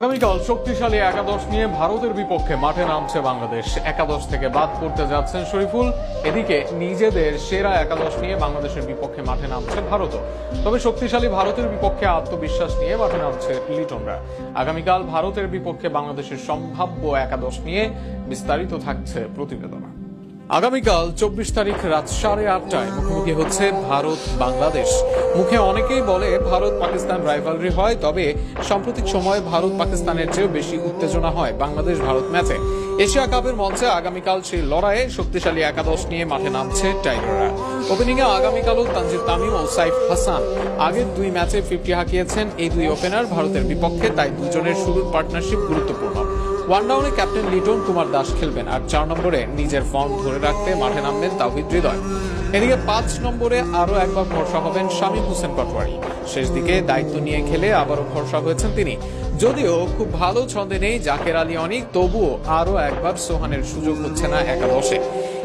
আগামীকাল শক্তিশালী একাদশ নিয়ে ভারতের বিপক্ষে মাঠে নামছে বাংলাদেশ। একাদশ থেকে বাদ পড়তে যাচ্ছেন শরীফুল। এদিকে নিজেদের সেরা একাদশ নিয়ে বাংলাদেশের বিপক্ষে মাঠে নামছে ভারতও। তবে শক্তিশালী ভারতের বিপক্ষে আত্মবিশ্বাস নিয়ে মাঠে নামছে লিটনরা। আগামীকাল ভারতের বিপক্ষে বাংলাদেশের সম্ভাব্য একাদশ নিয়ে বিস্তারিত থাকছে প্রতিবেদনে। আগামীকাল 24 তারিখ রাত 8:30টায় মুখোমুখি হচ্ছে ভারত বাংলাদেশ। মুখে অনেকেই বলে ভারত পাকিস্তান রাইভালরি হয়, তবে সাম্প্রতিক সময়ে ভারত পাকিস্তানের চেয়েও বেশি উত্তেজনা হয় বাংলাদেশ ভারত ম্যাচে। এশিয়া কাপের মঞ্চে আগামীকাল সেই লড়াইয়ে শক্তিশালী একাদশ নিয়ে মাঠে নামছে টাইগাররা। ওপেনিং এ আগামীকালও তানজিদ তামিম ও সাইফ হাসান। আগের দুই ম্যাচে 50 হাঁকিয়েছেন এই দুই ওপেনার ভারতের বিপক্ষে, তাই দুজনের শুরুর পার্টনারশিপ গুরুত্বপূর্ণ। ওয়ান ডাউনে ক্যাপ্টেন লিটন কুমার দাস খেলবেন, আর 4 নম্বরে নিজের ফর্ম ধরে রাখতে মাঠে নামবেন তাওহিদ হৃদয়। এদিকে 5 নম্বরে আরো একবার ভরসা হবেন শামীম হোসেন পাটোয়ারি। শেষ দিকে দায়িত্ব নিয়ে খেলে আবারও ভরসা হয়েছেন তিনি। যদিও খুব ভালো ছন্দে নেই জাকের আলী অনিক, তবুও আরো একবার সোহানের সুযোগ হচ্ছে না একাদশে।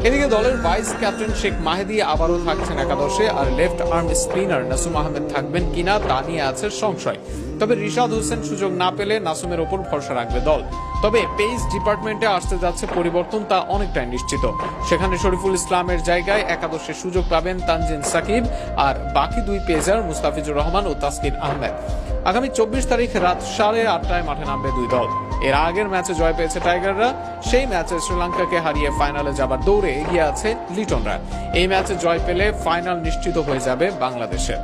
এদিকে দলের ভাইস ক্যাপ্টেন শেখ মাহেদী আবারও থাকছেন একাদশে, আর left arm spinner Nasum Ahmed থাকবেন কিনা তা নিয়ে আছে সংশয়। তবে রিশাদ হোসেন সুযোগ না পেলে নাসুমের ওপর ভরসা রাখবে দল। তবে পেস ডিপার্টমেন্টে আসতে যাচ্ছে পরিবর্তন, তা অনেকটাই নিশ্চিত। সেখানে শরীফুল ইসলামের জায়গায় একাদশে সুযোগ পাবেন তানজিন সাকিব, আর বাকি দুই পেসার মুস্তাফিজুর রহমান ও তাসকিন আহমেদ। আগামী 24 তারিখ রাত 8:30টায় মাঠে নামবে দুই দল। এর আগের ম্যাচে জয় পেয়েছে টাইগাররা। সেই ম্যাচে শ্রীলঙ্কাকে হারিয়ে ফাইনালে যাবার দৌড়ে এগিয়ে আছে লিটনরা। এই ম্যাচে জয় পেলে ফাইনাল নিশ্চিত হয়ে যাবে বাংলাদেশের।